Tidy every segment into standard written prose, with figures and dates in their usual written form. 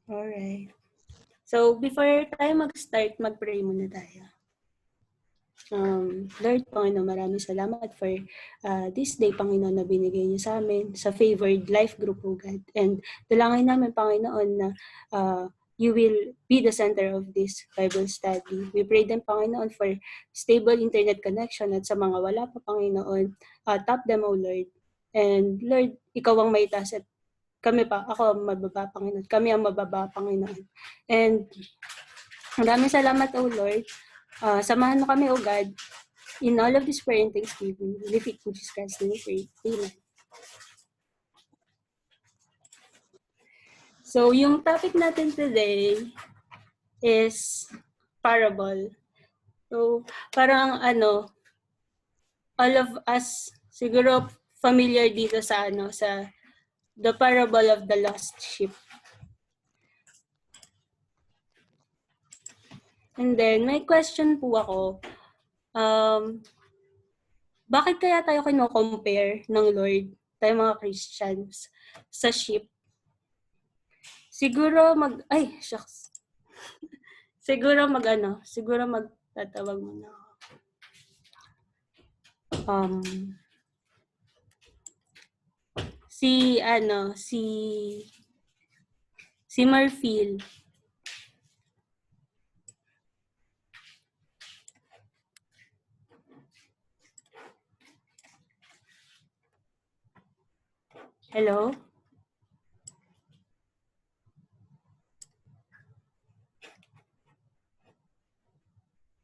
Alright. So, before tayo mag-start, mag-pray muna tayo. Lord, Panginoon, maraming salamat for this day, Panginoon, na binigay niyo sa amin, sa favored life group, O God. And dalangin namin, Panginoon, na you will be the center of this Bible study. We pray din, Panginoon, for stable internet connection at sa mga wala pa, Panginoon, tap them, O Lord. And Lord, ikaw ang may taas at kami pa, ako ang mababa, Panginoon. Kami ang mababa, Panginoon. And maraming salamat, O Lord. Samahan mo kami, O God, in all of this prayer and thanksgiving. We lift it in Jesus Christ's name, we pray. Amen. So, yung topic natin today is parable. So, parang all of us siguro familiar dito sa sa the parable of the lost sheep. And then, may question po ako. Bakit kaya tayo kino-compare ng Lord, tayo mga Christians, sa sheep? Siguro siguro magtatawag muna ako. Si Marfil. Hello?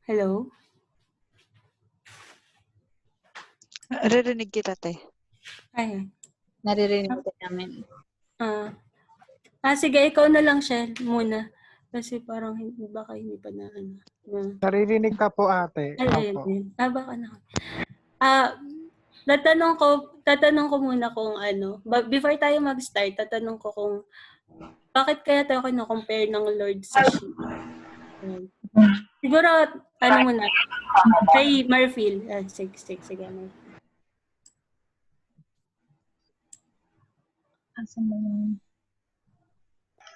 Hello? Naririnig kita, te. Ay. Naririnig kita namin. Sige, ikaw na lang, Shell, muna. Kasi parang baka hindi pa na Naririnig ka po, ate. Ayun. Baka na. Tatanong ko muna kung before tayo mag-start, tatanong ko kung bakit kaya tayo kino-compare ng Lord sa sheep? Siguro, muna, kay Marfil. Sige, Marfil.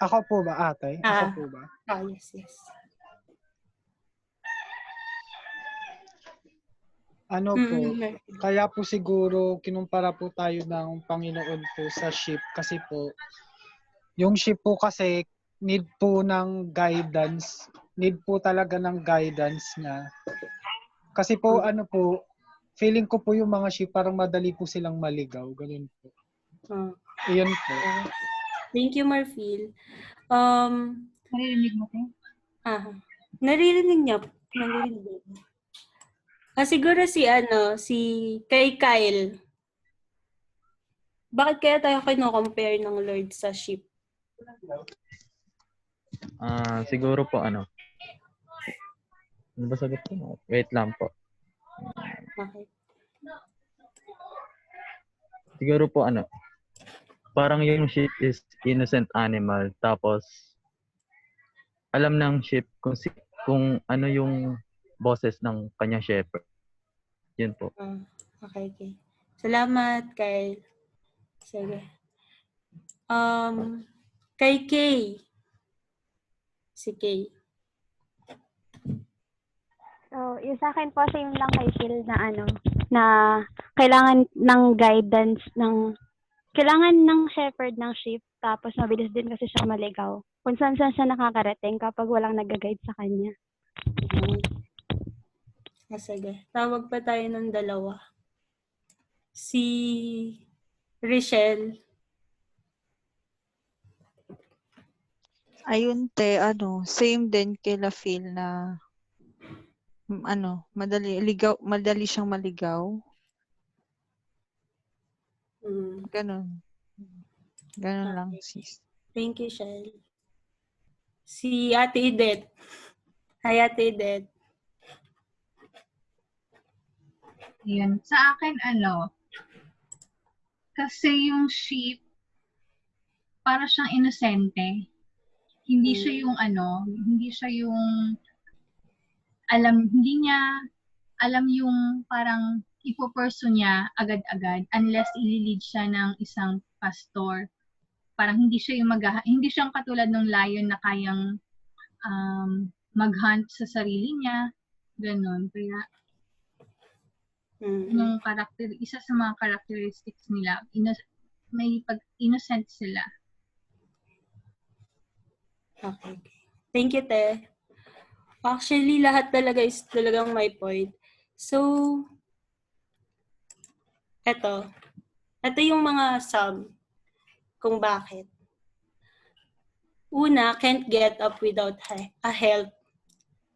Ako po ba, ate? Ako po ba? Yes. Kaya po siguro kinumpara po tayo ng Panginoon po sa sheep kasi po, yung sheep po kasi need po ng guidance, need po talaga ng guidance niya. Kasi po, feeling ko po yung mga sheep parang madali po silang maligaw, ganun po. Iyon po. Thank you, Marfil. Naririnig mo, te? Naririnig niya. Siguro si kay Kyle. Bakit kaya tayo kino-compare ng Lord sa sheep? Siguro po Ano ba sagot ko? Wait lang po. Okay. Siguro po parang yung sheep is innocent animal, tapos alam ng sheep kung ano yung boses ng kanyang shepherd. Yun po. Okay. Salamat, Kyle. Sige. Kay Kay. Si Kay. So, yung sa akin po, same lang kay Phil na kailangan ng guidance kailangan ng shepherd ng sheep, tapos mabilis din kasi siya maligaw. Kung saan siya nakakarating kapag walang nag-guide sa kanya. Sige. Tawag pa tayo ng dalawa. Si Richelle. Ayun, te, same din kila Phil na madali siyang maligaw. Ganun lang, sis. Thank you, Shell. Si Ate Idet. Hi, Ate Idet. Yun. Sa akin, kasi yung sheep, para siyang inosente. Hindi siya yung hindi niya alam yung parang ipoperso niya agad-agad unless ililid siya ng isang pastor. parang hindi siya hindi siyang katulad ng lion na kayang mag-hunt sa sarili niya. Ganon. Kaya, yung isa sa mga characteristics nila, may innocent sila. Okay. Thank you, Te. Actually, lahat talaga is talagang my point. So, eto yung mga sum kung bakit. Una, can't get up without a help.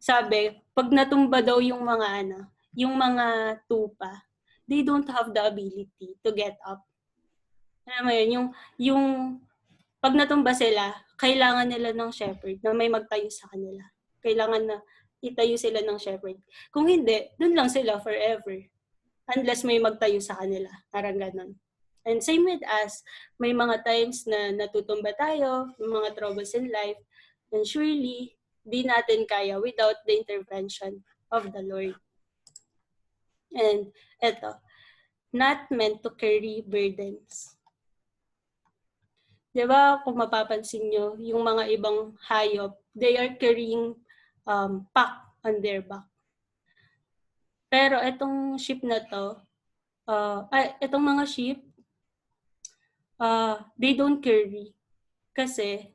Sabi, pag natumba daw yung mga tupa, they don't have the ability to get up. Alam mo yun, yung pag natumba sila, kailangan nila ng shepherd na may magtayo sa kanila. Kailangan na itayo sila ng shepherd. Kung hindi, dun lang sila forever. Unless may magtayo sa kanila. Parang ganon. And same with us, may mga times na natutumba tayo, mga troubles in life, and surely, di natin kaya without the intervention of the Lord. And eto, not meant to carry burdens. Diba, kung mapapansin nyo, yung mga ibang hayop, they are carrying pack on their back. Pero itong sheep na to, itong mga sheep, they don't carry kasi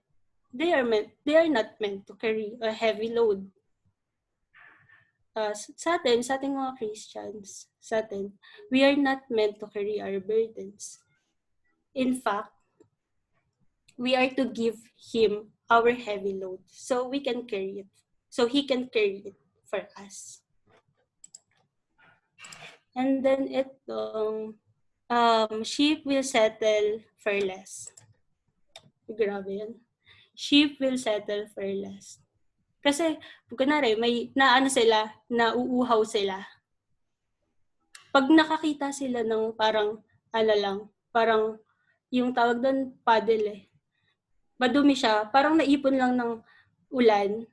they are not meant to carry a heavy load. Sa ating mga Christians, we are not meant to carry our burdens. In fact, we are to give Him our heavy load so we can carry it. So He can carry it for us. And then itong sheep will settle for less. Grabe yan. Sheep will settle for less. Kasi, kunwari, may nauuhaw sila. Pag nakakita sila ng parang yung tawag doon, paddle eh. Madumi siya, parang naipon lang ng ulan.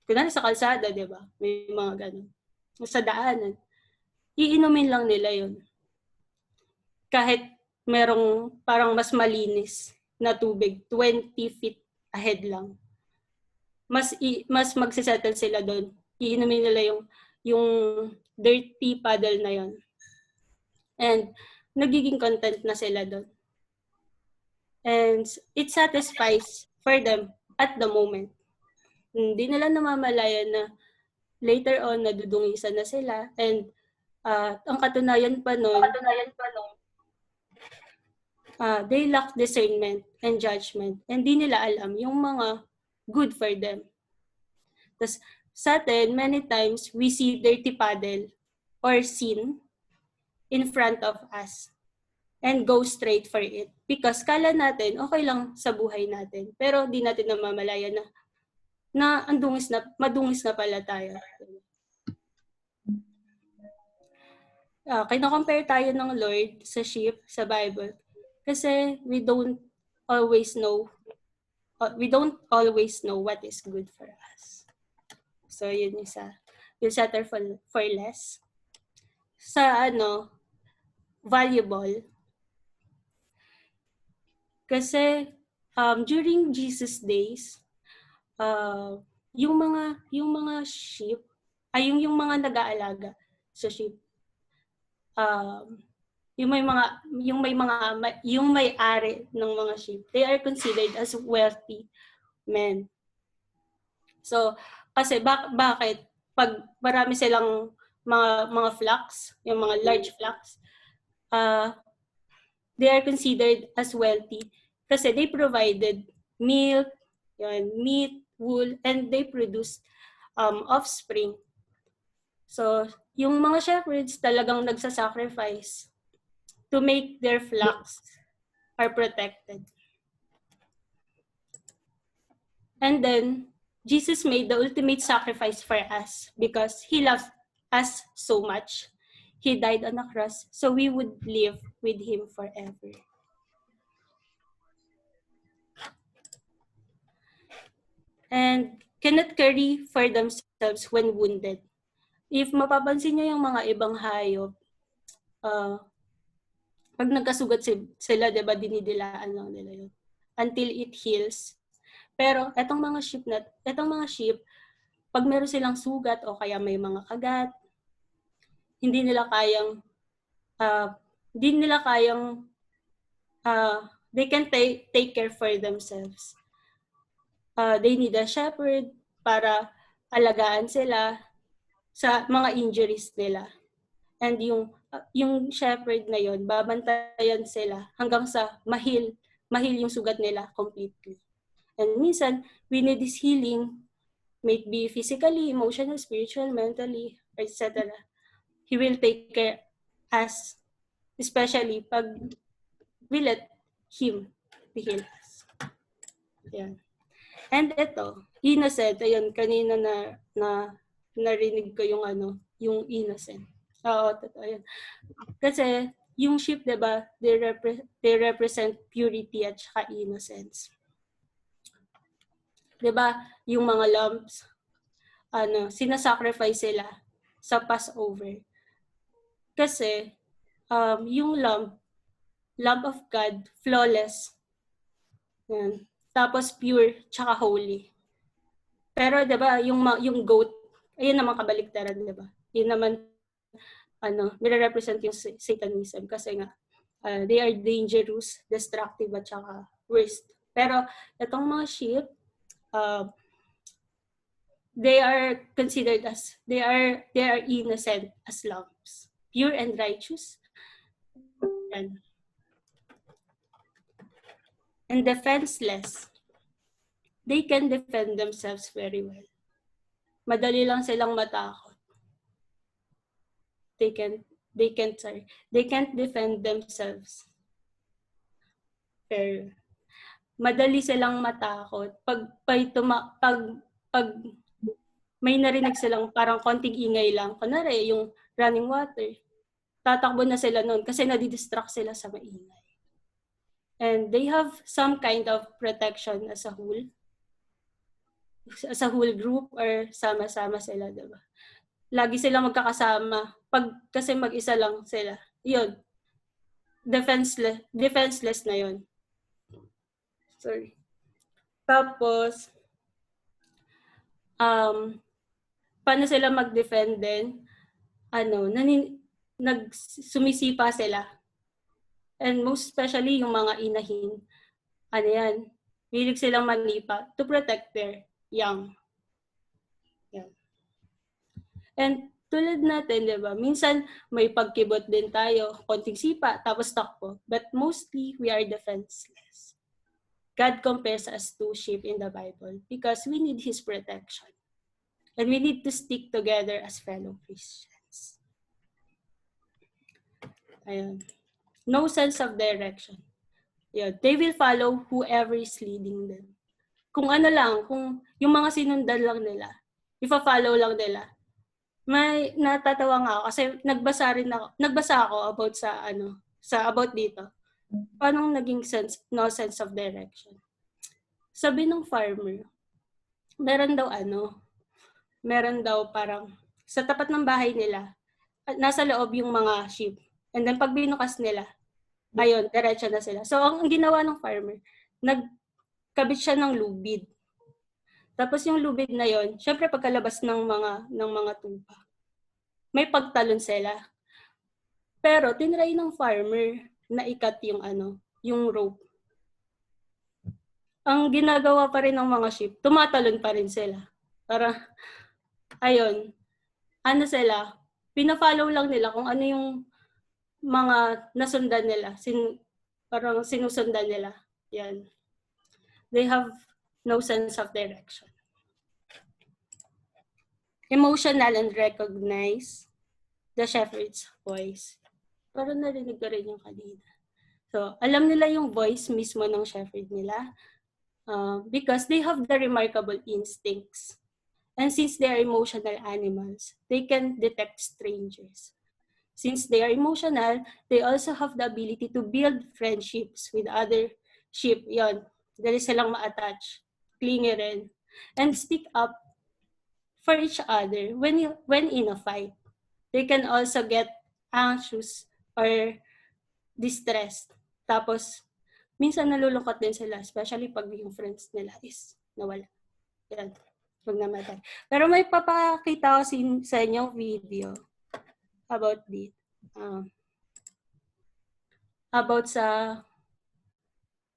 Kunwari sa kalsada, di ba? May mga ganun. Sa daanan. Iinumin lang nila yun. Kahit merong parang mas malinis na tubig, 20 feet ahead lang. Mas magsisettle sila doon. Iinumin nila yung dirty paddle na yon. And nagiging content na sila doon. And it satisfies for them at the moment. Hindi nila namamalayan na later on nadudungisan na sila. And ang katunayan pa nun, they lack discernment and judgment. And di nila alam yung mga good for them. Tapos sa atin, many times, we see dirty paddle or sin in front of us and go straight for it. Because kala natin, okay lang sa buhay natin. Pero di natin namamalaya na madungis na pala tayo. Kino-compare tayo ng Lord sa sheep, sa Bible. Kasi we don't always know what is good for us. So, yun isa. You'll settle for less. Sa valuable. Kasi during Jesus days, yung mga sheep, yung mga nag-aalaga sa sheep, yung may-ari ng mga sheep, they are considered as wealthy men. So, kasi bakit pag marami silang mga flocks, yung mga large flocks, they are considered as wealthy kasi they provided milk, meat, wool, and they produced offspring. So, yung mga shepherds talagang nagsasacrifice to make their flocks are protected. And then, Jesus made the ultimate sacrifice for us because He loved us so much. He died on the cross so we would live with Him forever. And cannot carry for themselves when wounded. If mapapansin nyo yung mga ibang hayop, pag nagkasugat sila, diba, dinidilaan lang nila yun. until it heals. Pero etong mga sheep, pag meron silang sugat o kaya may mga kagat, hindi nila kayang they can take care for themselves. They need a shepherd para alagaan sila sa mga injuries nila. And yung shepherd na yon, babantayan sila hanggang sa mahil yung sugat nila completely. And minsan, we need this healing, may it be physically, emotional, spiritual, mentally, etc. He will take care us, especially pag we let Him heal us. Yan. And ito, innocent, ayun, kanina na narinig ko yung innocent. Oo, totoo yan. Kasi, yung sheep, diba, they represent purity at saka innocence. Diba, yung mga lambs, sinasacrifice sila sa Passover. Kasi, yung lamb of God, flawless. Yan. Tapos pure, tsaka holy. Pero 'di ba, yung goat, ayun naman kabaliktaran, 'di ba? Yun naman nire-represent yung Satanism kasi nga they are dangerous, destructive at tsaka worst. Pero itong mga sheep, they are considered as they are innocent as lambs, pure and righteous. And defenseless. They can defend themselves very well. Madali lang silang matakot. They can't defend themselves. Pero madali silang matakot pag may narinig silang parang konting ingay lang, kunwari yung running water, tatakbo na sila noon kasi nadidistract sila sa maingay. And they have some kind of protection as a whole group, or sama-sama sila, diba? Lagi silang magkakasama. Kasi mag-isa lang sila, yun, defenseless na yun. Sorry. Tapos, paano sila mag-defend din? Sumisipa sila. And most especially yung mga inahin, hilig silang manipa to protect their young. Yan. And tulad natin, di ba? Minsan may pagkibot din tayo, konting sipa, tapos takbo. But mostly, we are defenseless. God compares us to sheep in the Bible because we need His protection. And we need to stick together as fellow Christians. Ayun. No sense of direction. Yeah, they will follow whoever is leading them. Kung yung mga sinundan lang nila, ifa-follow lang nila. May natatawa nga ako kasi nagbasa ako about about dito. Paano naging no sense of direction? Sabi ng farmer, meron daw parang sa tapat ng bahay nila, nasa loob yung mga sheep. And then pag binukas nila, ayun, diretso na sila. So, ang ginawa ng farmer, nagkabit siya ng lubid. Tapos yung lubid na yon, syempre pagkalabas ng mga tupa, may pagtalon sila. Pero tinry ng farmer na ikat yung rope. Ang ginagawa pa rin ng mga sheep, tumatalon pa rin sila. Para, ayun, sila, pina-follow lang nila kung ano yung mga nasundan nila, parang sinusundan nila. Yan. They have no sense of direction. Emotional and recognize the shepherd's voice. Parang narinig ko rin yung kanina. So, alam nila yung voice mismo ng shepherd nila because they have the remarkable instincts. And since they are emotional animals, they can detect strangers. Since they are emotional, they also have the ability to build friendships with other sheep. Yon, dali silang ma-attach, clingy rin, and stick up for each other when in a fight. They can also get anxious or distressed. Tapos, minsan nalulungkot din sila, especially pag yung friends nila is nawala. Yan. Huwag namatay. Pero may papakita ko sa inyong video about this. About sa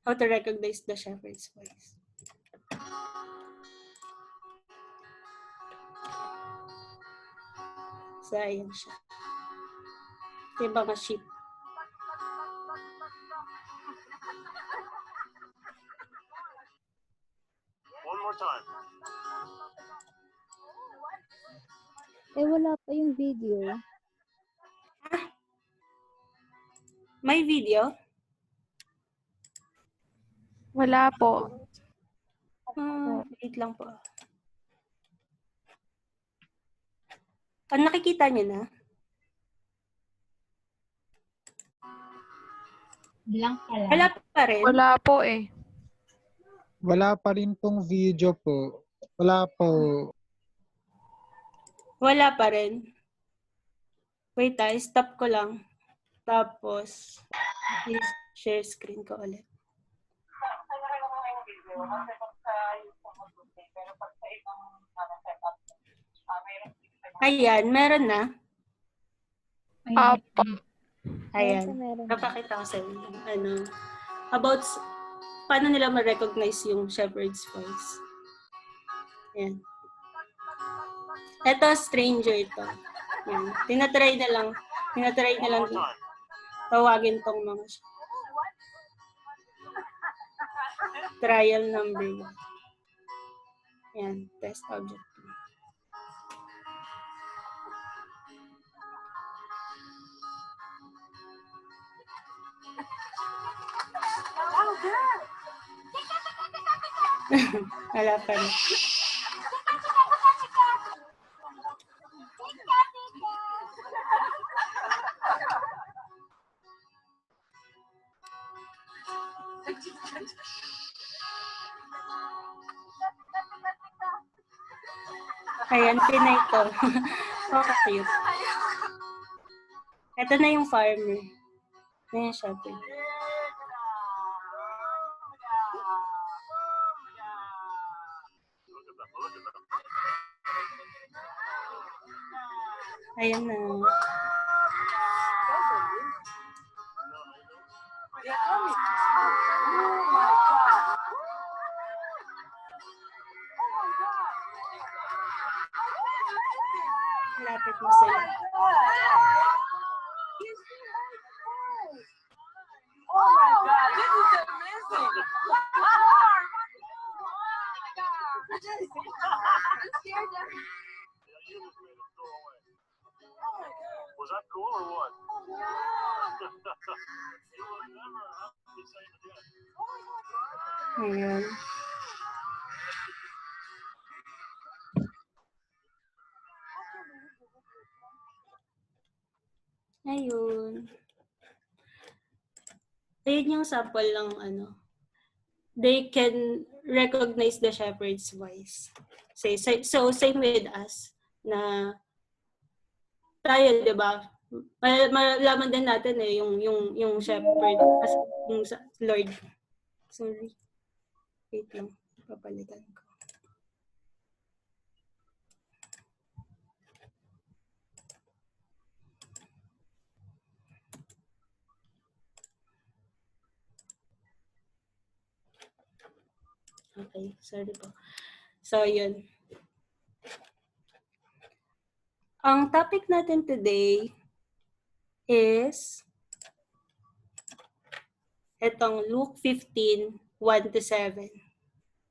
how to recognize the shepherd's voice. So, ayan siya. Ito yung mga sheep. One more time. Wala pa yung video. May video? Wala po. Wait lang po. Nakikita niyo na? Blank pala. Wala pa rin? Wala po eh. Wala pa rin pong video po. Wala po. Wala pa rin. Wait stop ko lang. Tapos, share screen ko ulit. Ayan, meron na. Apo. Ayan. Meron. Napakita ko sa inyo. About paano nila ma-recognize yung shepherd's voice. Ayan. Ito, stranger ito. Ayan. Tinatry na lang tawagin tong mga trial number 1. Ayan, test object. Wala pa rin. Ayan, pinay ko. Okay, cute. Ito na yung farmer. Ayan siya. Ayan na. Lapit mo sa'yo. Oh my God, this is amazing. Was that cool or what? You will never have the same again. Ayan. Ayun. Ayun yung sample ng they can recognize the shepherd's voice. So same with us na tayo, 'di ba? Malaman din natin yung shepherd as yung Lord. Sorry. Wait lang, papalitan ko. Okay, sorry po. So, yun. Ang topic natin today is itong Luke 15, 1-7.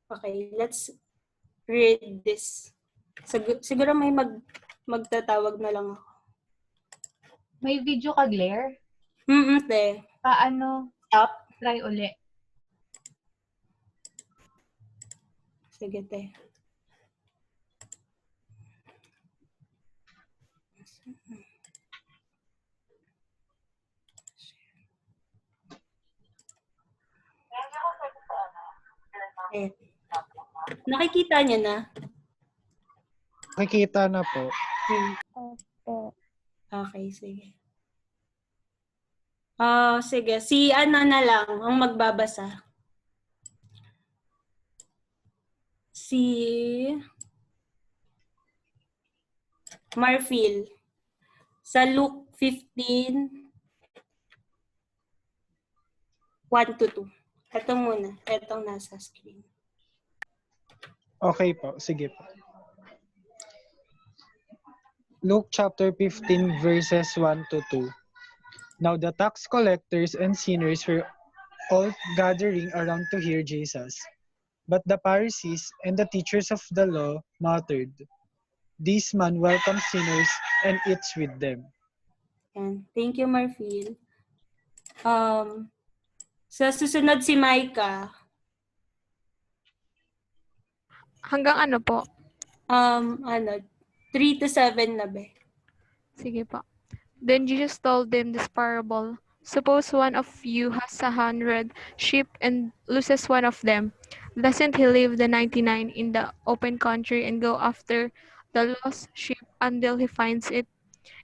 Okay, let's read this. Siguro may magtatawag na lang ako. May video ka, Claire? Te. Paano? Stop. Try uli. Sige, te. Ayan. Nakikita niyo na? Nakikita na po. Opo. Okay, sige. Sige. Si ano na lang ang magbabasa. Si Marfil. Sa Luke 15, 1-2. Ito muna. Itong nasa screen. Okay po, sige po. Luke chapter 15 verses 1-2. Now the tax collectors and sinners were all gathering around to hear Jesus. But the Pharisees and the teachers of the law muttered, "This man welcomes sinners and eats with them." Yan. Thank you, Marfil. Sa susunod si Micah. Hanggang ano po? 3-7 na be. Sige po. Then Jesus told them this parable. Suppose one of you has 100 sheep and loses one of them. Doesn't he leave the 99 in the open country and go after the lost sheep until he finds it?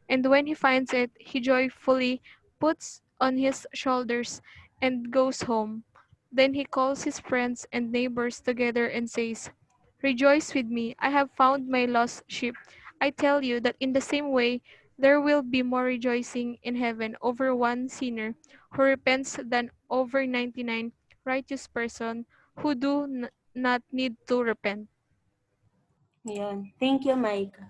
And when he finds it, he joyfully puts on his shoulders and goes home. Then he calls his friends and neighbors together and says, "Rejoice with me, I have found my lost sheep." I tell you that in the same way, there will be more rejoicing in heaven over one sinner who repents than over 99 righteous person who do not need to repent. Ayan. Thank you, Micah.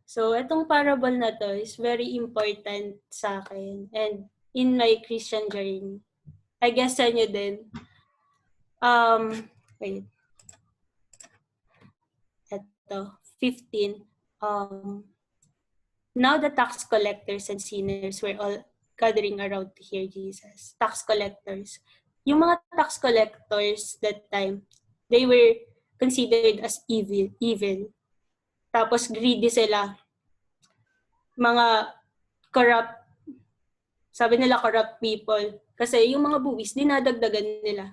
So, itong parable na to is very important sa akin and in my Christian journey. I guess sa inyo din. Wait. Ito, 15. Now the tax collectors and sinners were all gathering around to hear Jesus. Tax collectors. Yung mga tax collectors that time, they were considered as evil. Tapos greedy sila. Mga corrupt, sabi nila corrupt people. Kasi yung mga buwis, dinadagdagan nila.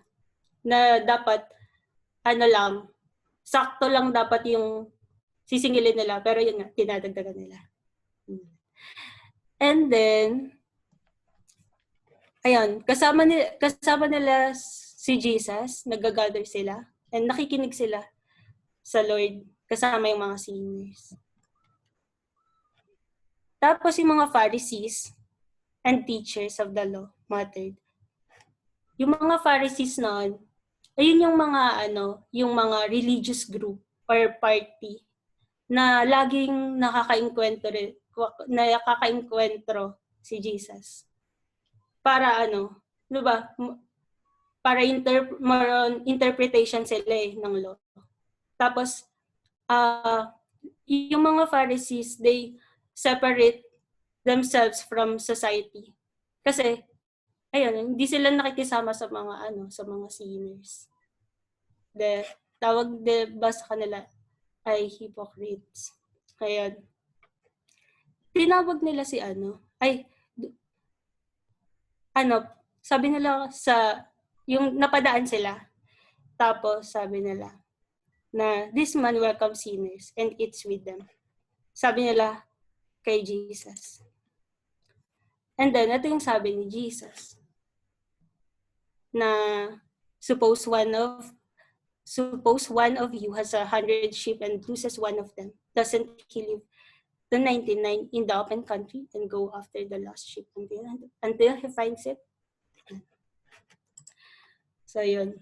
Na dapat, sakto lang dapat yung sisingilin nila. Pero yun nga, dinadagdagan nila. And then, ayun, kasama nila si Jesus, nag-gather sila, and nakikinig sila sa Lord, kasama yung mga sinners. Tapos yung mga Pharisees and teachers of the law muttered. Yung mga Pharisees noon, ayun yung mga religious group or party na laging nakaka-enkwentro si Jesus. Para para interpretation sila ng law. Tapos, yung mga Pharisees, they separate themselves from society. Kasi, hindi sila nakikisama sa mga sinners. Tawag ba sa kanila ay hypocrites. Ayun. Tinawag nila si sabi nila yung napadaan sila. Tapos sabi nila na this man welcomes sinners and eats with them. Sabi nila kay Jesus. And then, ito yung sabi ni Jesus. Na suppose one of you has 100 sheep and loses one of them. Doesn't he leave the 99 in the open country and go after the lost sheep until he finds it? So, yun.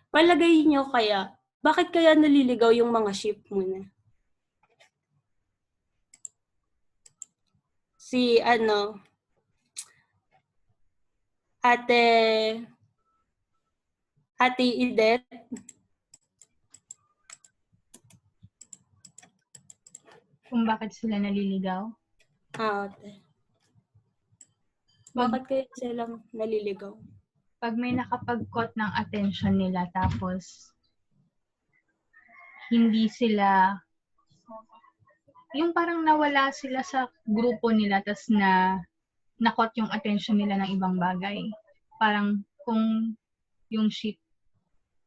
Palagay nyo kaya, bakit kaya naliligaw yung mga sheep muna? Si Ate Idet. Kung bakit sila naliligaw? Ate. Bakit kaya silang naliligaw? Pag may nakapag-caught ng attention nila tapos hindi sila, yung parang nawala sila sa grupo nila tas na-caught yung attention nila ng ibang bagay. Parang kung yung sheep,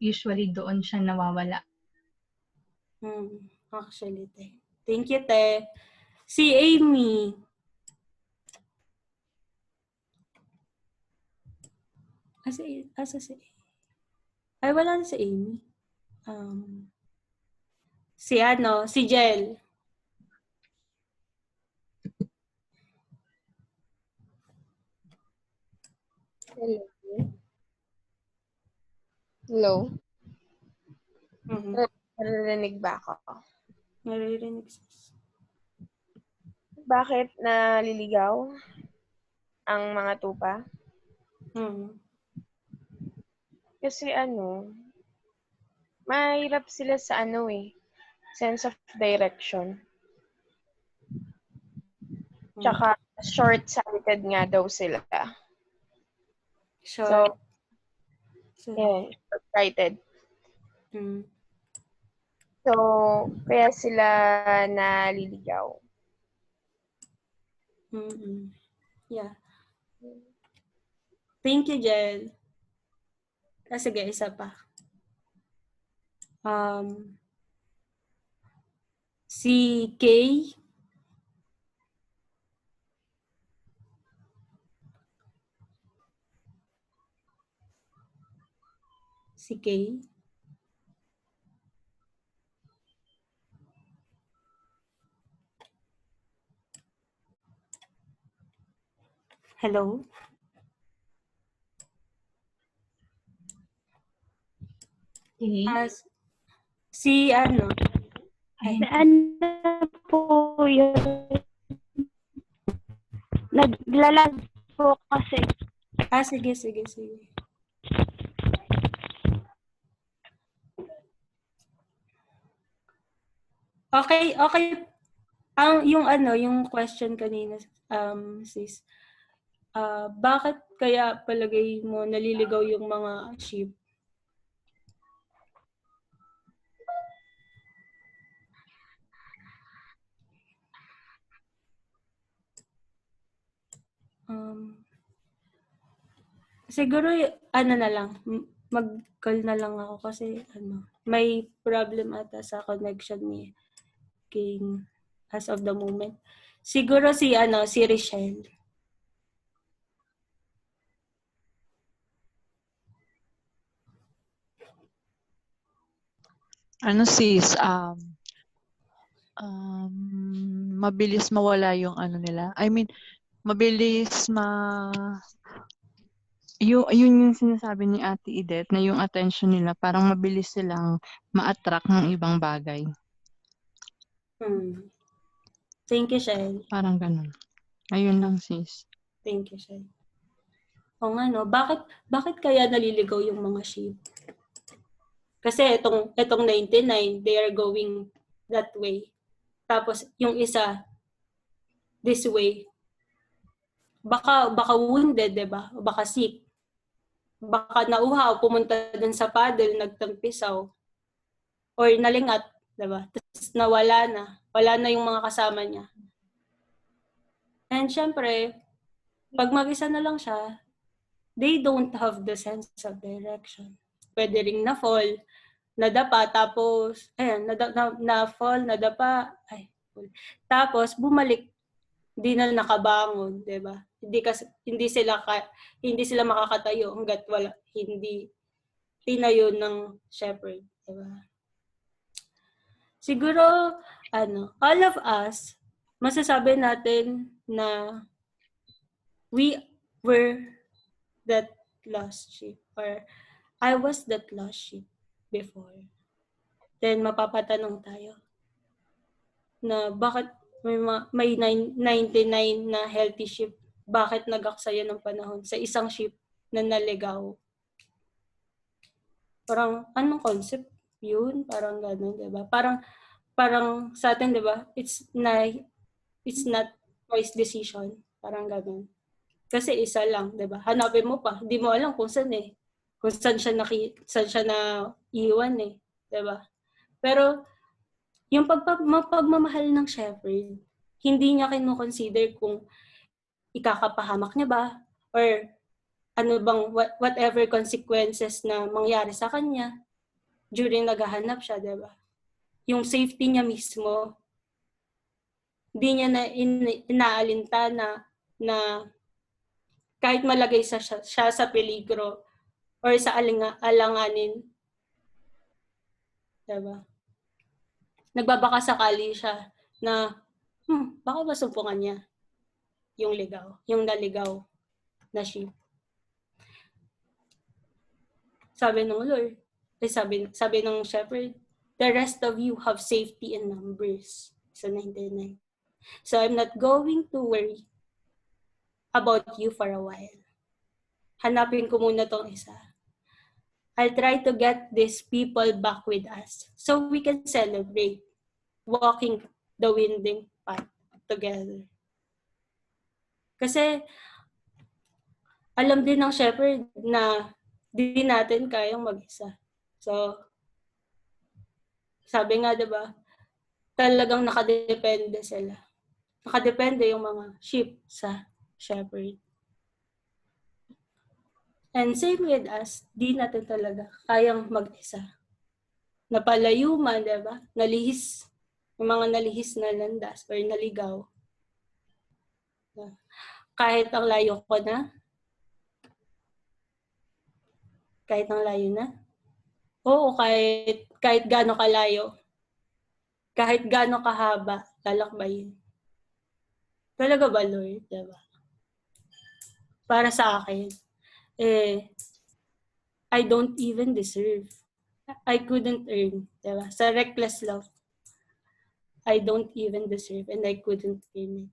usually doon siya nawawala. Actually, te. Thank you, te. Si Amy. Si ay, wala na si Amy. Si Jel. Hello. Hello. Mhm. Naririnig ba ako? Naririnig. Bakit naliligaw ang mga tupa? Kasi mahirap sila sa sense of direction. Tsaka short-sighted nga daw sila. So, short-sighted. So, kaya sila naliligaw. Yeah. Thank you, Jel. Sige, isa pa. Si Kay. Si Kay. Hello? Si po yun? Naglalag po kasi. Sige. Okay. Yung question kanina, sis. Bakit kaya palagay mo naliligaw yung mga sheep? Siguro na lang, mag-call na lang ako kasi may problem ata sa connection ni King as of the moment. Siguro si Richelle. Sis, mabilis mawala yung nila. I mean, mabilis yun yung sinasabi ni Ate Idet na yung attention nila parang mabilis silang ma-attract ng ibang bagay. Thank you, Shell. Parang ganun. Ayun lang, sis. Thank you, Shell. O nga, no? Bakit kaya naliligaw yung mga sheep? Kasi itong 99, they are going that way. Tapos yung isa, this way. Baka wounded, diba? Baka sick. Baka nauhaw, pumunta dun sa paddle, nagtampisaw. Or nalingat, diba? Tapos nawala na. Wala na yung mga kasama niya. And syempre, pag mag-isa na lang siya, they don't have the sense of direction. Pwede ring na-fall, nadapa, tapos, na-fall, nadapa, tapos bumalik, hindi na nakabangon, diba? Hindi sila makakatayo hangga't hindi tinayo ng shepherd, diba? Siguro, all of us, masasabi natin na we were that lost sheep, or I was that lost sheep before. Then mapapatanong tayo na bakit may 99 na healthy sheep, bakit nag-aksaya ng panahon sa isang sheep na naligaw? Parang anong concept yun? Parang gano'n, diba? Parang sa atin, diba? It's not choice decision. Parang gano'n. Kasi isa lang, diba? Hanapin mo pa. Hindi mo alam kung saan Kung saan siya na iwan diba? Pero yung pagmamahal ng shepherd, hindi niya kino-consider kung ikakapahamak niya ba or whatever consequences na mangyari sa kanya during naghahanap siya, diba? Yung safety niya mismo, hindi niya na inaalintana na kahit malagay siya sa peligro, or sa alanganin. Diba? Nagbabaka sakali siya na baka masumpungan niya yung naligaw na sheep. Sabi ng Lord, sabi ng shepherd, the rest of you have safety in numbers. Sa 99. So I'm not going to worry about you for a while. Hanapin ko muna tong isa. I'll try to get these people back with us so we can celebrate walking the winding path together. Kasi alam din ng shepherd na di natin kayang mag-isa. So, sabi nga, diba, talagang nakadepende sila. Nakadepende yung mga sheep sa shepherd. And same with us, di natin talaga kayang mag-isa. Napalayo man, diba? Nalihis, yung mga nalihis na landas or naligaw. Kahit ang layo ko na, kahit ang layo na, oo, kahit gaano kalayo, kahit gaano kahaba, lalakbayin. Talaga ba, Lord? Diba? Para sa akin, I don't even deserve. I couldn't earn. Diba? Sa reckless love, I don't even deserve and I couldn't earn it.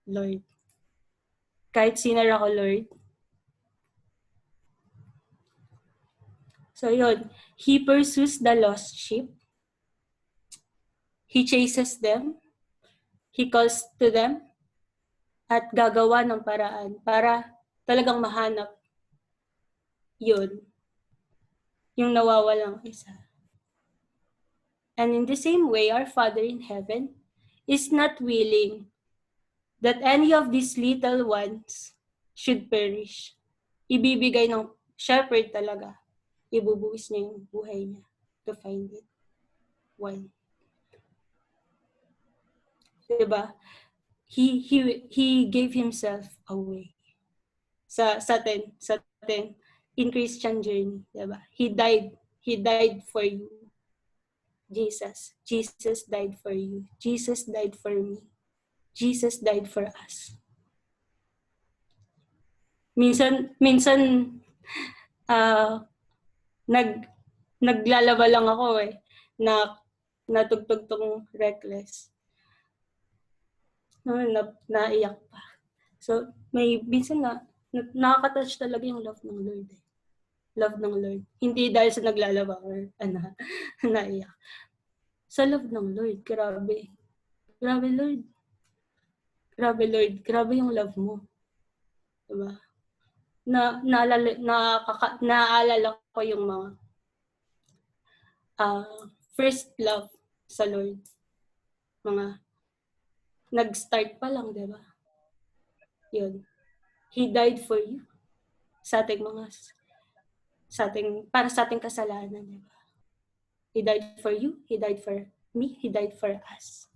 Lord. Kahit sinner ako, Lord. So yun, He pursues the lost sheep. He chases them. He calls to them at gagawa ng paraan para talagang mahanap yun, yung nawawalang isa. And in the same way, our Father in heaven is not willing that any of these little ones should perish. Ibibigay ng shepherd talaga. Ibubuwis niya yung buhay niya to find it. One. Diba? He gave himself away. Sa atin, in Christian journey, diba? He died for you. Jesus died for you. Jesus died for me. Jesus died for us. Minsan naglalaba lang ako na natugtog tong reckless. Naiyak pa. So, minsan nakaka-touch talaga yung love ng Lord. Love ng Lord. Hindi dahil sa naglalaba or naiyak. Sa love ng Lord, grabe. Grabe, Lord. Grabe, Lord. Grabe yung love mo. Diba? Naalala ko yung mga first love sa Lord. Mga nag-start pa lang, diba? Yun. He died for you. Para sa ating kasalanan, diba? He died for you. He died for me. He died for us.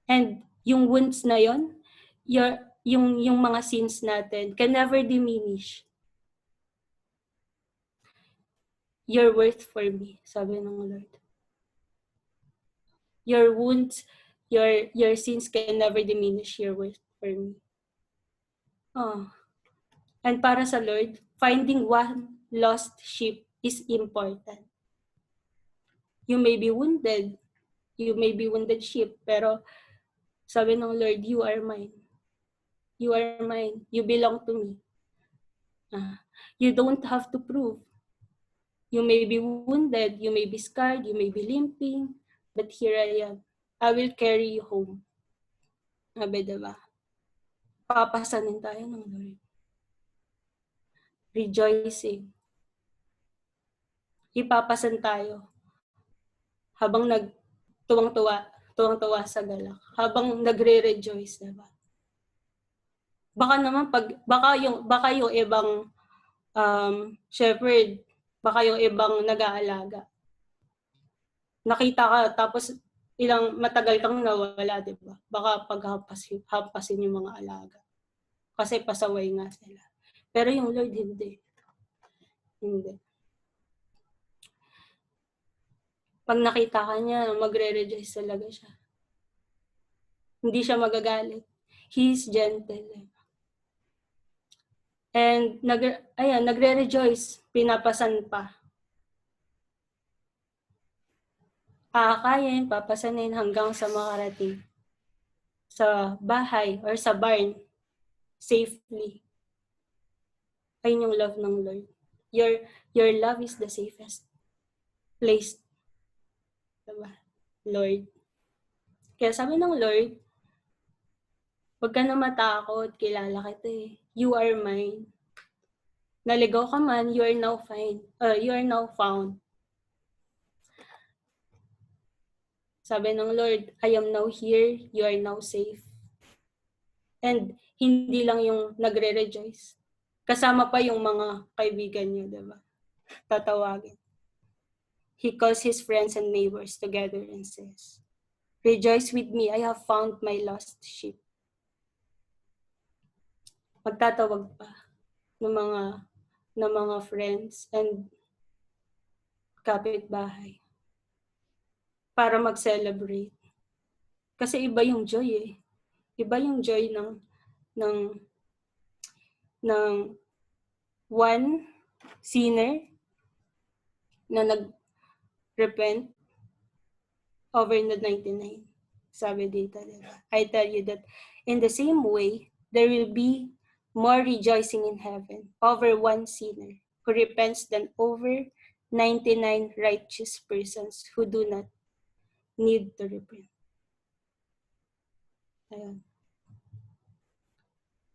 And yung wounds na yun, yung mga sins natin can never diminish your worth for me, sabi ng Lord. Your wounds, your sins can never diminish your worth for me. And para sa Lord, finding one lost sheep is important. You may be wounded. You may be wounded sheep, pero sabi ng Lord, you are mine. You are mine. You belong to me. You don't have to prove. You may be wounded, you may be scarred, you may be limping, but here I am. I will carry you home. Sabi, diba? Papasanin tayo ng Lord. Rejoicing. Ipapasan tayo habang tuwang-tuwa sa galak. Habang nagre-rejoice, diba? Baka naman baka yung ibang shepherd, baka yung ibang nag-aalaga. Nakita ka tapos matagal kang nawala, 'di ba? Baka paghampasin yung mga alaga. Kasi pasaway nga sila. Pero yung Lord hindi. Hindi. Pag nakita ka niya, magre-rejoice talaga siya. Hindi siya magagalit. He's gentle. And nagre-rejoice, pinapasan pa. Aakayin, papasanin hanggang sa makarating sa bahay or sa barn safely. Ayun yung love ng Lord. Your love is the safest place. Diba? Lord. Kaya sabi ng Lord, huwag ka na matakot, kilala kita eh. You are mine. Naligaw ka man, you are now found. Sabi ng Lord, I am now here, you are now safe. And hindi lang yung nagre-rejoice. Kasama pa yung mga kaibigan niyo, diba? Tatawagin. He calls his friends and neighbors together and says, rejoice with me, I have found my lost sheep. Magtatawag pa ng mga friends and kapitbahay para mag-celebrate. Kasi iba yung joy eh. Iba yung joy ng one sinner na nag-repent over the 99. Sabi dito, diba? I tell you that in the same way, there will be more rejoicing in heaven over one sinner who repents than over 99 righteous persons who do not need to repent. Ayun.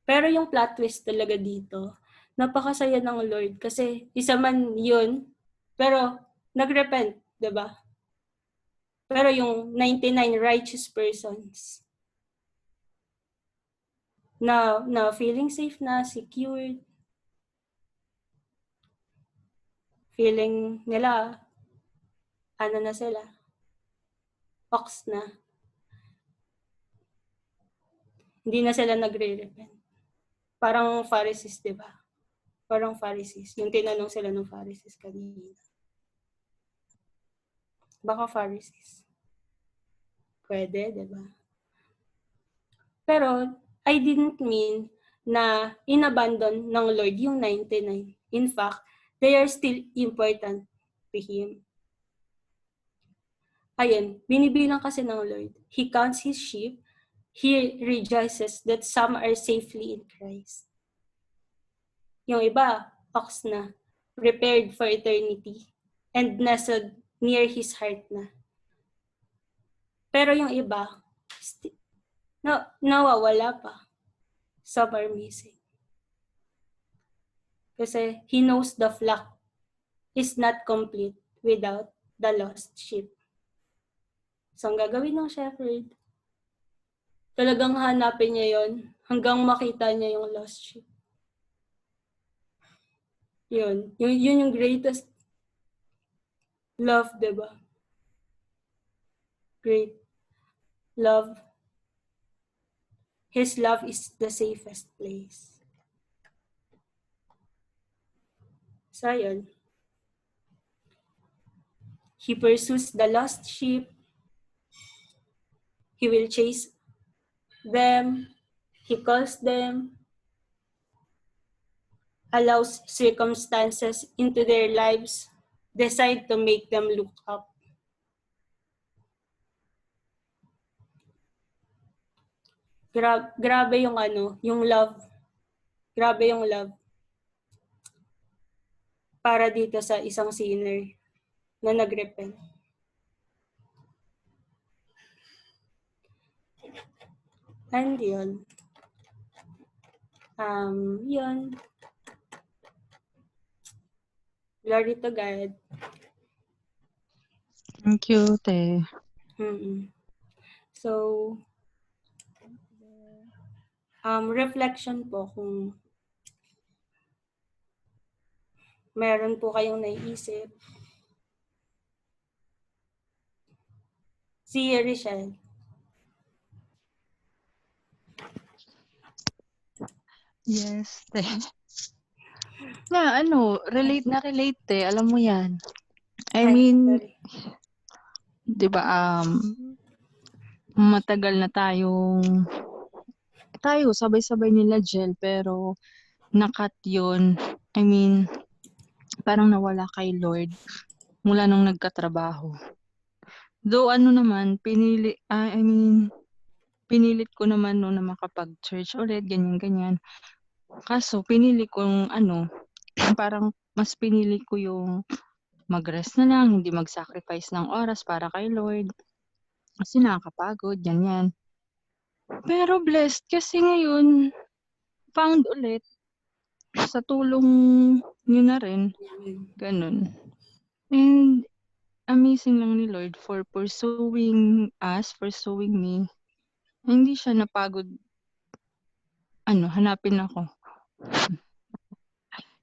Pero yung plot twist talaga dito, napakasaya ng Lord kasi isa man yun, pero nag-repent, diba? Pero yung 99 righteous persons na feeling safe na, secured, feeling nila, ano na sila, ox na. Hindi na sila nagre-repent. Parang Pharisees, di ba? Parang Pharisees. Yung tinanong sila ng Pharisees kanina. Baka Pharisees. Pwede, di ba? Pero, I didn't mean na inabandon ng Lord yung 99. In fact, they are still important to Him. Ayun, binibilang kasi ng Lord. He counts His sheep. He rejoices that some are safely in Christ. Yung iba, ox na, prepared for eternity, and nestled near His heart na. Pero yung iba, nawawala pa. Some are missing. Kasi He knows the flock is not complete without the lost sheep. So, ang gagawin ng shepherd, talagang hanapin niya yon hanggang makita niya yung lost sheep. Yun yung greatest love, diba? Great love. His love is the safest place. So, yun. He pursues the lost sheep. He will chase them. He calls them. Allows circumstances into their lives. Decide to make them look up. Grabe yung yung love. Grabe yung love. Para dito sa isang sinner na nag-repent. And yun. Yun. Glory to God. Thank you, Te. So, reflection po kung meron po kayong naiisip. Si Richelle. Yes, Te. Relate na relate eh. Alam mo yan. I Ay, mean, sorry. di ba, matagal na tayo sabay-sabay nila gel, pero nakat yun. I mean, parang nawala kay Lord mula nung nagkatrabaho. Though naman, pinilit ko naman no na makapag-church ulit, ganyan-ganyan. Kaso, pinili kong parang mas pinili ko yung mag-rest na lang, hindi mag-sacrifice ng oras para kay Lord. Kasi nakakapagod, ganyan. Pero blessed kasi ngayon, found ulit sa tulong nyo na rin. Ganun. And amazing lang ni Lord for pursuing us, pursuing me. Hindi siya napagod, hanapin ako.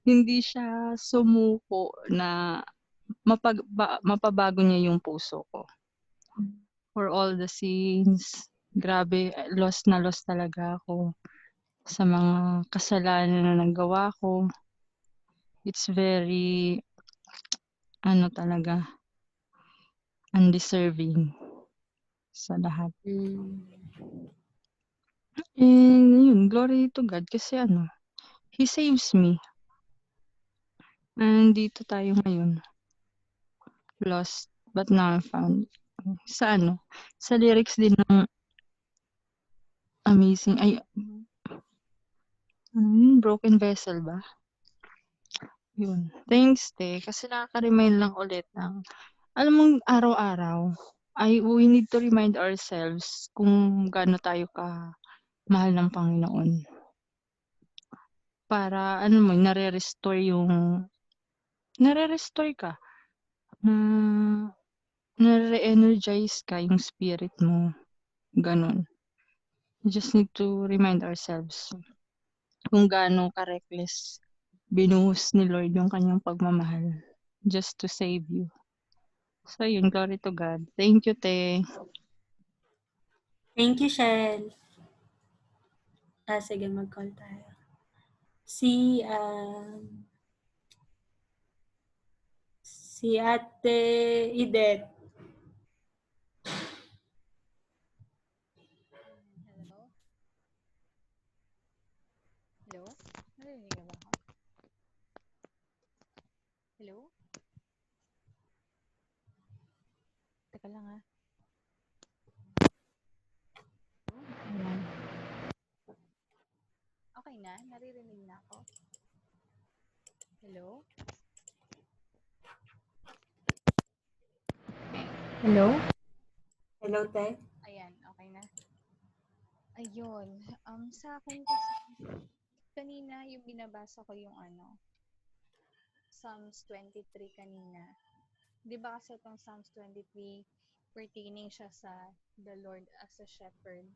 Hindi siya sumuko na mapabago niya yung puso ko. For all the sins, grabe, lost na lost talaga ako sa mga kasalanan na nagawa ko. It's very, talaga, undeserving sa lahat. And yun, glory to God kasi He saves me. Nandito tayo ngayon. Lost, but now I'm found. Sa sa lyrics din ng amazing, broken vessel ba? Yun. Thanks, kasi nakaka-remind lang ulit ng, alam mong araw-araw, we need to remind ourselves kung gaano tayo mahal ng Panginoon. Para, nare-restore ka. Nare-energize ka yung spirit mo. Ganon. We just need to remind ourselves kung gaano ka-reckless binuhos ni Lord yung kanyang pagmamahal just to save you. So yun, glory to God. Thank you, Te. Thank you, Shell. Sige, mag-call tayo. Si Ate Idet. Hello? Narinig niyo ba ako? Hello? Teka lang ha. Ayan. Okay na? Naririnig na ako? Hello? Hello? Hello, Te. Ayan, okay na. Ayun. Sa akin kasi, kanina yung binabasa ko yung Psalms 23 kanina. Di ba kasi itong Psalms 23 pertaining siya sa the Lord as a shepherd.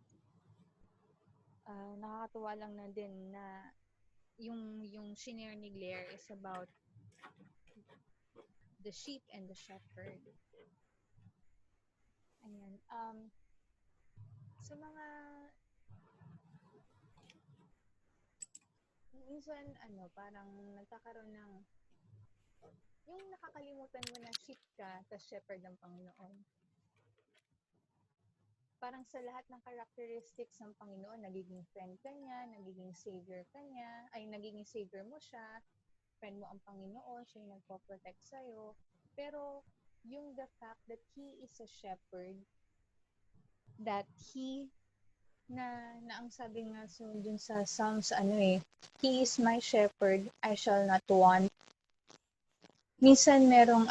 Nakakatuwa lang na din na yung shinare ni Blair is about the sheep and the shepherd. Ayan. Sa mga minsan parang nagkakaroon ng yung nakakalimutan mo na sheep ka tas shepherd ng Panginoon. Parang sa lahat ng characteristics ng Panginoon, nagiging friend ka niya, nagiging savior ka niya, nagiging savior mo siya, friend mo ang Panginoon, siya yung nagpo-protect sa'yo. Pero yung the fact that He is a shepherd, that He na ang sabi nga dun sa Psalms, He is my shepherd, I shall not want. Minsan meron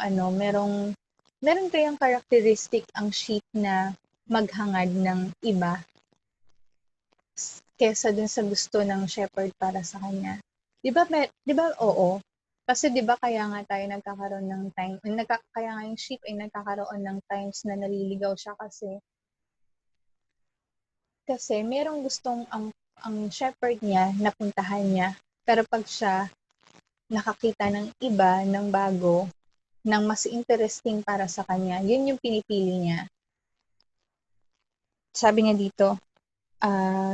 kayang characteristic ang sheep na maghangad ng iba kesa dun sa gusto ng shepherd para sa kanya. Di ba, oo. Kasi di ba kaya nga tayo nagkakaroon ng time, kaya nga yung sheep ay nagkakaroon ng times na naliligaw siya kasi merong gustong ang shepherd niya napuntahan niya. Pero pag siya nakakita ng iba, ng bago, ng mas interesting para sa kanya, yun yung pinipili niya. Sabi niya dito,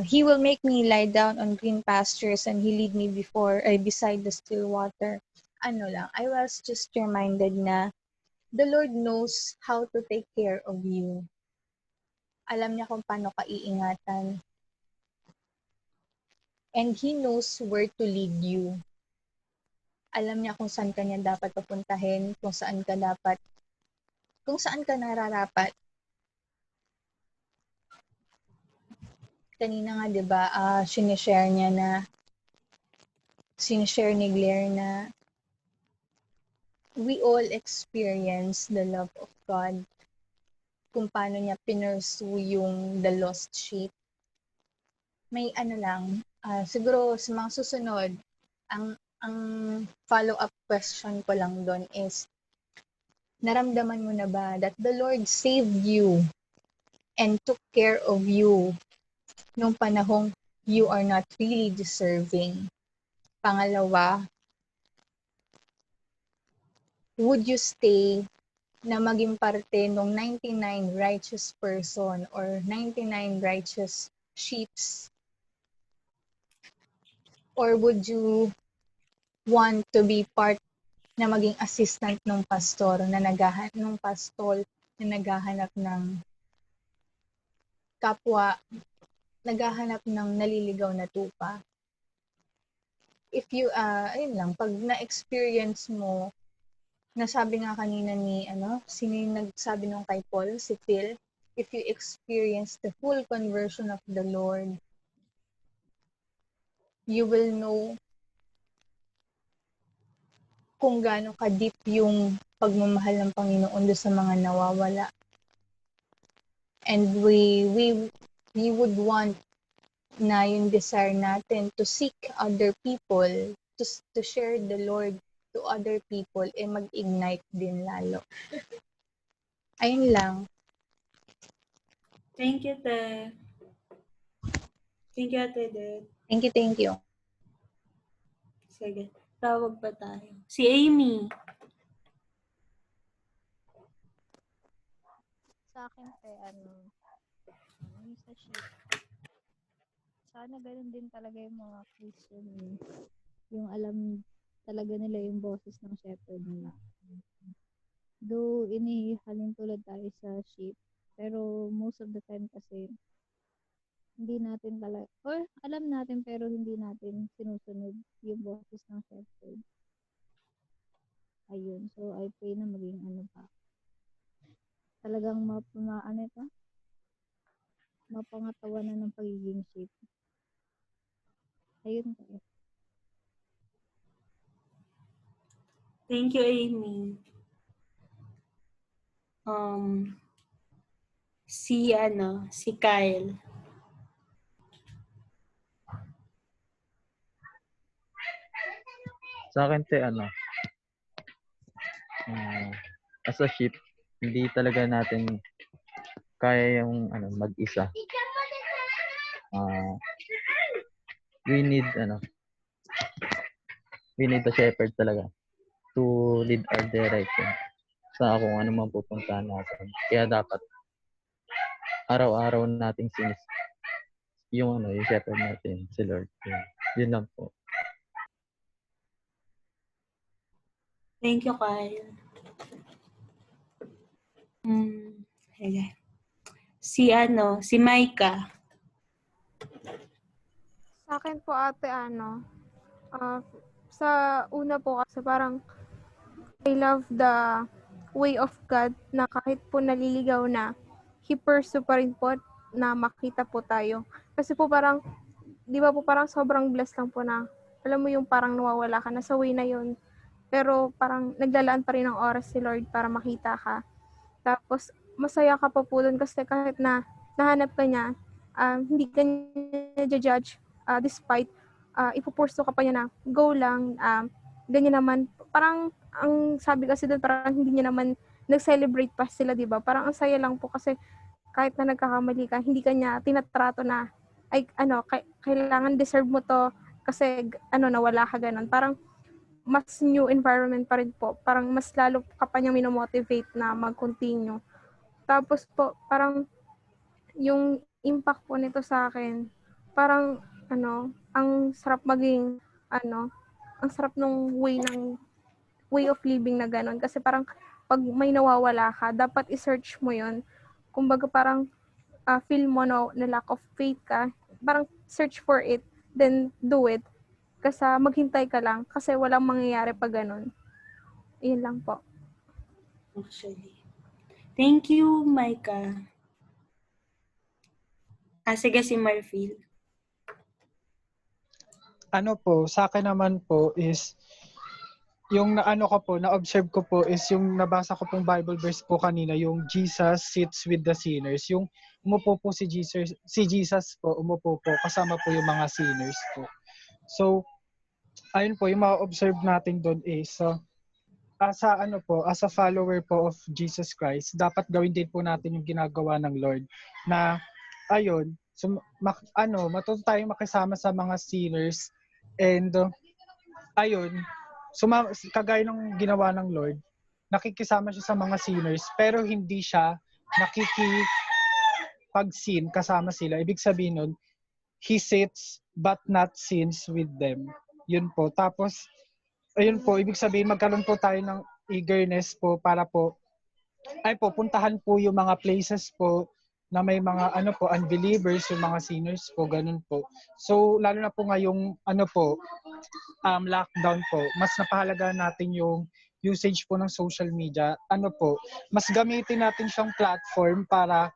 He will make me lie down on green pastures and He lead me beside the still water. I was just reminded na the Lord knows how to take care of you. Alam niya kung paano ka iingatan. And He knows where to lead you. Alam niya kung saan ka niya dapat papuntahin, kung saan ka nararapat. Kanina nga, di ba, sinishare ni Claire na we all experience the love of God. Kung paano niya pinursue yung the lost sheep. May siguro sa mga susunod, ang follow-up question ko lang doon is, naramdaman mo na ba that the Lord saved you and took care of you nung panahong you are not really deserving? Pangalawa, would you stay na maging parte ng 99 righteous person or 99 righteous sheeps? Or would you want to be part na maging assistant ng pastor na naghahanap ng kapwa, naghahanap ng naliligaw na tupa? If you, ayun lang, pag na-experience mo, nasabi nga kanina ni, sino yung nagsabi nung kay Paul? Si Phil. If you experience the full conversion of the Lord, you will know kung gaano ka-deep yung pagmamahal ng Panginoon doon sa mga nawawala. And we would want na yung desire natin to seek other people, to share the Lord to other people, mag-ignite din lalo. Ayun lang. Thank you, Te. Thank you, Ate Det. Thank you. Sige, tawag pa tayo. Si Amy. Sa akin, yung sa sheep, sana ganun din talaga yung mga Christian, yung alam talaga nila yung boses ng shepherd nila. Though inihalin tulad tayo sa sheep, pero most of the time kasi hindi natin talaga, or alam natin pero hindi natin sinusunod yung boses ng shepherd. Ayun, so I pray na maging talagang mapangatawanan ng pagiging sheep. Ayun po. Thank you, Amy. Si Kyle. Sa akin, as a sheep, hindi talaga natin kaya yung mag-isa. We need the shepherd talaga to lead our direction sa kung ano man pupuntahan natin. Kaya dapat araw-araw nating yung shepherd natin, si Lord. Yun lang po. Thank you, Kyle. Si Micah. Sa akin po, ate, sa una po kasi parang I love the way of God na kahit po naliligaw na, He pursue pa rin po na makita po tayo. Kasi po parang, di ba po parang sobrang blessed lang po na, alam mo yung parang nawawala ka na sa way na yun. Pero parang naglalaan pa rin ng oras si Lord para makita ka. Tapos, masaya ka pa po dun kasi kahit na nahanap ka niya, hindi ka niya judge despite ipupurso ka pa niya na go lang, ganyan naman. Parang, ang sabi kasi doon, parang hindi niya naman nag-celebrate pa sila, di ba? Parang ang saya lang po kasi kahit na nagkakamali ka, hindi ka niya tinatrato na, ay, kailangan deserve mo to kasi, nawala ka ganun. Parang, mas new environment pa rin po. Parang mas lalo ka pa niyang minomotivate na mag-continue. Tapos po, parang yung impact po nito sa akin, parang ang sarap maging ang sarap nung way of living na gano'n. Kasi parang pag may nawawala ka, dapat i-search mo 'yon. Kumbaga parang feel mo na lack of faith ka, parang search for it, then do it. Kasi maghintay ka lang kasi walang mangyayari pag gano'n. Iyon lang po. Actually. Thank you, Micah. Sige si Marfil. Ano po, sa akin naman po is, yung na-observe ko po is yung nabasa ko pong Bible verse po kanina, yung Jesus sits with the sinners. Yung umupo po si Jesus po, umupo po, kasama po yung mga sinners po. So, ayun po, yung ma-observe natin doon is, as a follower po of Jesus Christ, dapat gawin din po natin yung ginagawa ng Lord na ayun, matuto tayong makisama sa mga sinners and ayun, kagaya ng ginawa ng Lord, nakikisama siya sa mga sinners pero hindi siya nakikipag-sin kasama sila. Ibig sabihin nun, He sits but not sins with them. Yun po. Tapos, ayun po, ibig sabihin magkaroon po tayo ng eagerness po para po puntahan po yung mga places po na may mga unbelievers, yung mga sinners po, ganun po. So lalo na po ngayong lockdown po, mas napahalaga natin yung usage po ng social media. Mas gamitin natin siyang platform para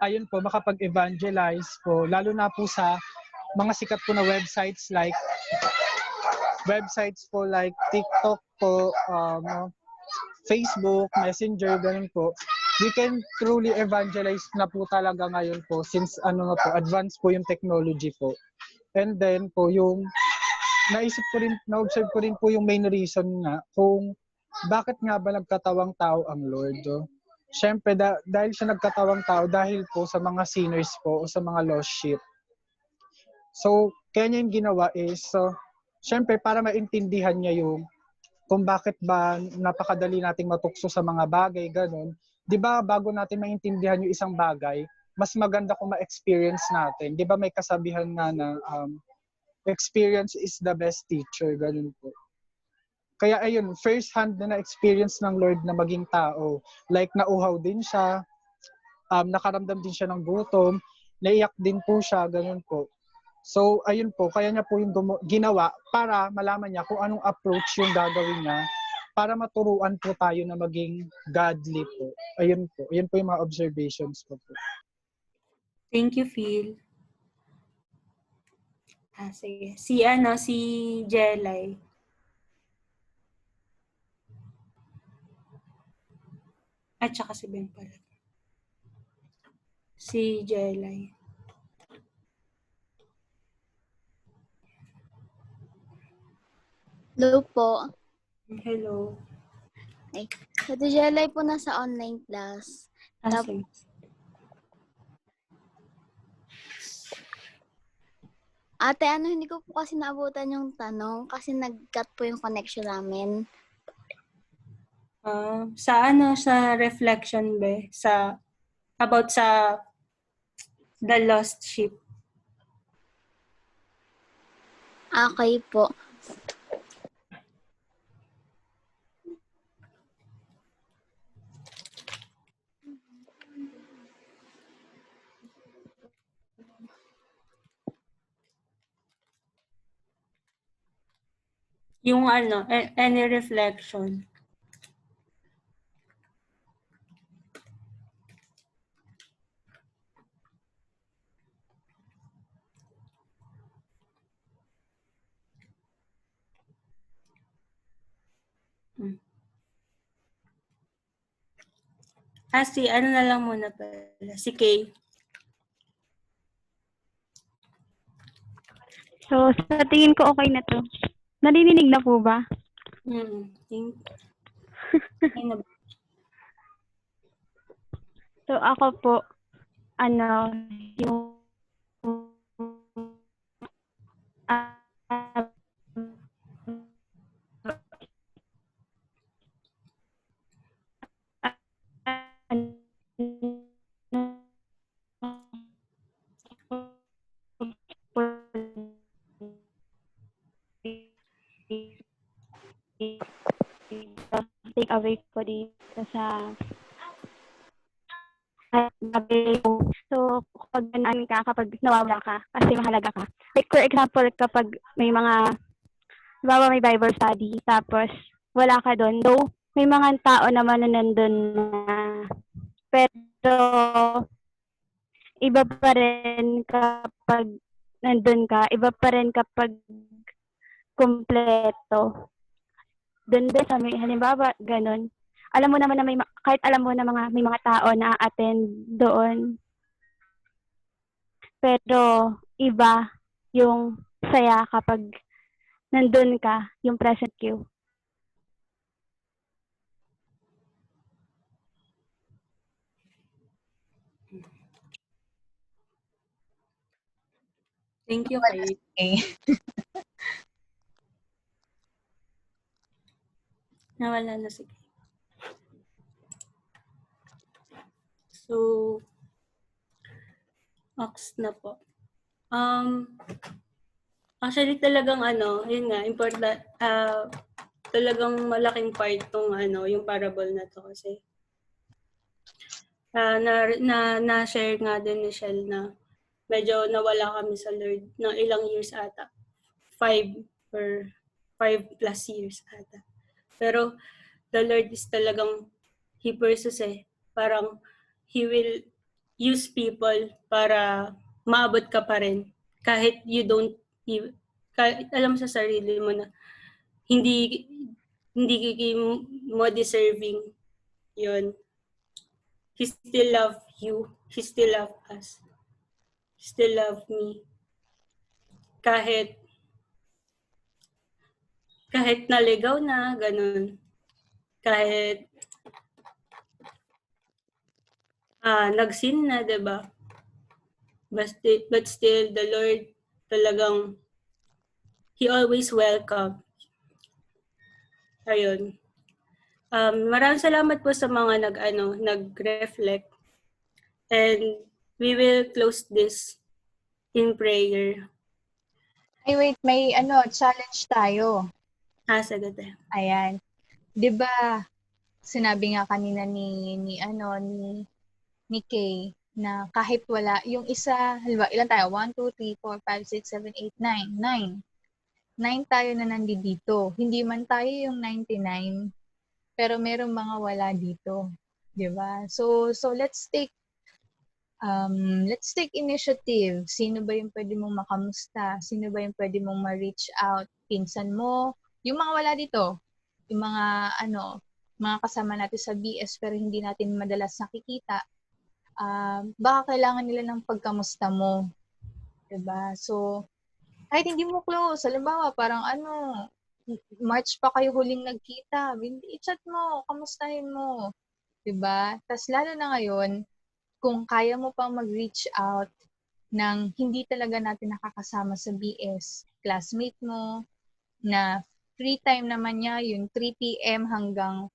ayun po makapag-evangelize po, lalo na po sa mga sikat po na websites like TikTok po, Facebook, Messenger, ganun po. We can truly evangelize na po talaga ngayon po since advanced po yung technology po. And then po yung na-observe ko rin po yung main reason nga kung bakit nga ba nagkatawang tao ang Lord. Siyempre, dahil siya nagkatawang tao dahil po sa mga sinners po o sa mga lost sheep. So, kaya niya yung ginawa is, siyempre, para maintindihan niya yung kung bakit ba napakadali nating matukso sa mga bagay, ganun. Di ba, bago natin maintindihan yung isang bagay, mas maganda kung ma-experience natin. Di ba may kasabihan nga na experience is the best teacher, ganun po. Kaya ayun, first hand na na-experience ng Lord na maging tao. Like, nauhaw din siya, nakaramdam din siya ng gutom, naiyak din po siya, ganun po. So, ayun po, kaya niya po yung ginawa para malaman niya kung anong approach yung gagawin niya para maturuan po tayo na maging godly po. Ayun po. Ayun po yung mga observations ko po. Thank you, Phil. Sige. Si Jelay. At saka si Ben pala. Si Jelay. Hello po. Hello. Ay, Ate Jelay po nasa online class. Sige. Ate, hindi ko po kasi naabutan yung tanong kasi nag-cut po yung connection namin. Sa reflection ba? About sa the lost sheep. Okay po. Yung any reflection. Na lang muna pala. Si Kay. So, sa tingin ko okay na to. Narinig na po ba? So, ako po, yung away ko dito sa So, kapag ganaan ka, kapag nawawala ka, kasi mahalaga ka. Like, for example, kapag may mga, may Bible study, tapos wala ka doon. Though, may mga tao naman na nandun na, pero, iba pa rin kapag nandun ka, iba pa rin kapag kumpleto. Doon din sa may, halimbawa, ganun. Alam mo naman na kahit alam mo na may mga tao na attend doon, pero iba yung saya kapag nandun ka, yung present you. Thank you, Kay. Nawala na si Kay. So, Ox na po. Actually talagang yun nga, important, talagang malaking part tong yung parable na to kasi na-share nga din ni Shell na medyo nawala kami sa Lord ng ilang years ata. 5 plus years ata. Pero the Lord is talagang, He pursues Parang He will use people para maabot ka pa rin. Kahit kahit alam sa sarili mo na hindi mo deserving yun. He still love you. He still love us. He still love me. Kahit naligaw na, ganun. Kahit nag-sin na, diba? But still, the Lord talagang, He always welcome. Ayun. Maraming salamat po sa mga nag-reflect. And we will close this in prayer. Ay, wait, may challenge tayo. Sagot. Ayan. 'Di ba sinabi nga kanina ni Kay na kahit wala yung isa, halimbawa, ilan tayo? 1, 2, 3, 4, 5, 6, 7, 8, 9. 9 tayo na nandito. Hindi man tayo yung 99, pero merong mga wala dito, 'di ba? So let's take initiative. Sino ba yung pwede mong makamusta? Sino ba yung pwede mong ma-reach out? Pinsan mo, yung mga wala dito, yung mga mga kasama natin sa BS pero hindi natin madalas nakikita. Baka kailangan nila ng pagkamusta mo. 'Di ba? So kahit hindi mo close, halimbawa parang March pa kayo huling nagkita, i-chat mo, kamustahin mo. 'Di ba? Tas lalo na ngayon, kung kaya mo pang mag-reach out ng hindi talaga natin nakakasama sa BS, classmate mo, na free time naman niya, yung 3 p.m. hanggang,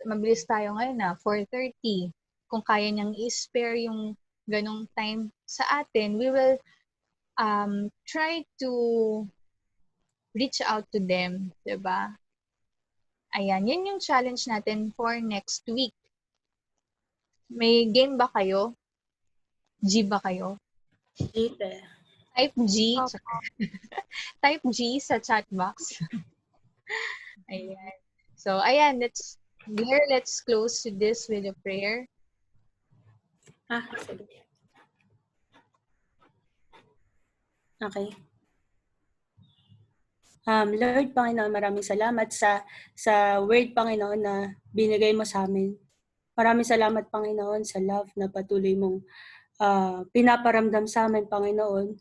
mabilis tayo ngayon na, 4:30. Kung kaya niyang i-spare yung ganong time sa atin, we will try to reach out to them, diba? Ayan, yun yung challenge natin for next week. May game ba kayo? G ba kayo? G. Type G. Type G sa chat box. Ayan. So, ayan, let's close this with a prayer. Sige. Okay. Lord, Panginoon, maraming salamat sa word, Panginoon, na binigay mo sa amin. Maraming salamat, Panginoon, sa love na patuloy mong pinaparamdam sa amin, Panginoon.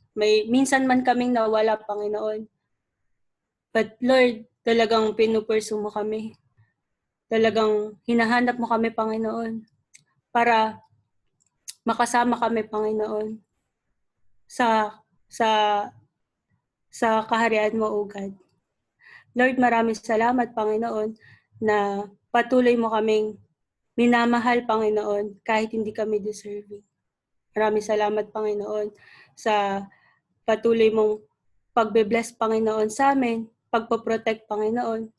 Minsan man kaming nawala, Panginoon. But Lord, talagang pinupursu mo kami. Talagang hinahanap mo kami, Panginoon, para makasama kami, Panginoon, sa kaharian mo, O God. Lord, maraming salamat, Panginoon, na patuloy mo kaming minamahal, Panginoon, kahit hindi kami deserving. Maraming salamat, Panginoon, sa patuloy mong pagbe-bless, Panginoon, sa amin, pagpoprotect, Panginoon.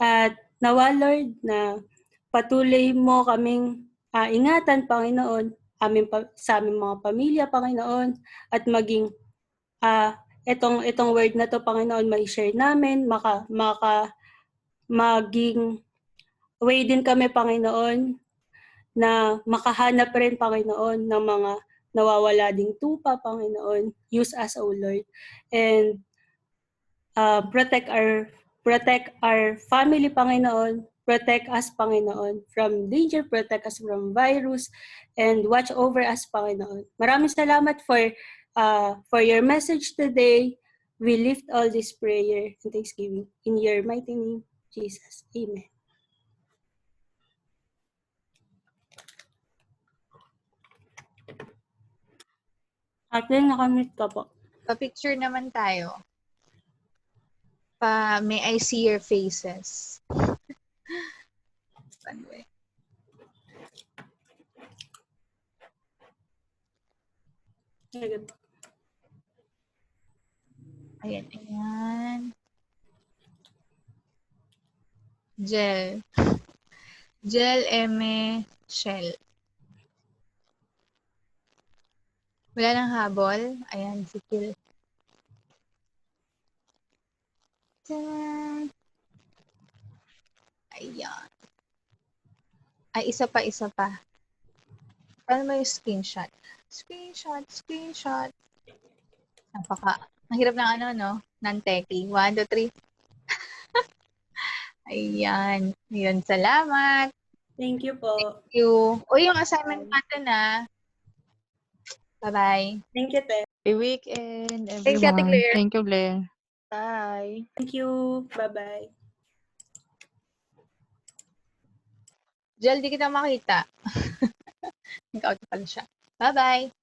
At Nawa, Lord, na patuloy mo kaming ingatan, Panginoon, sa aming mga pamilya, Panginoon, at maging itong word na to, Panginoon, may share namin, maging way din kami, Panginoon, na makahanap rin, Panginoon, ng mga nawawala ding tupa, Panginoon. Use us, O Lord. And protect our family, Panginoon. Protect us, Panginoon, from danger. Protect us from virus. And watch over us, Panginoon. Maraming salamat for your message today. We lift all this prayer and thanksgiving in your mighty name, Jesus. Amen. Ate, nakamute ka po. Pa-picture naman tayo. May I see your faces. Ayan. Jel Eme Shell. Wala nang habol. Ayan, si Kil. Ayan. Ay, isa pa. Paano mo yung screenshot? Screenshot. Ang hirap ng ng techie. 1, 2, 3. Ayan. Ayan, salamat. Thank you po. Thank you. O, yung assignment natin Bye-bye. Thank you, Te. Happy weekend, everyone. Thanks, Ate Claire. Thank you, Blair. Bye. Thank you. Bye-bye. Jel, di kita makita. Nag-out pala siya. Bye-bye.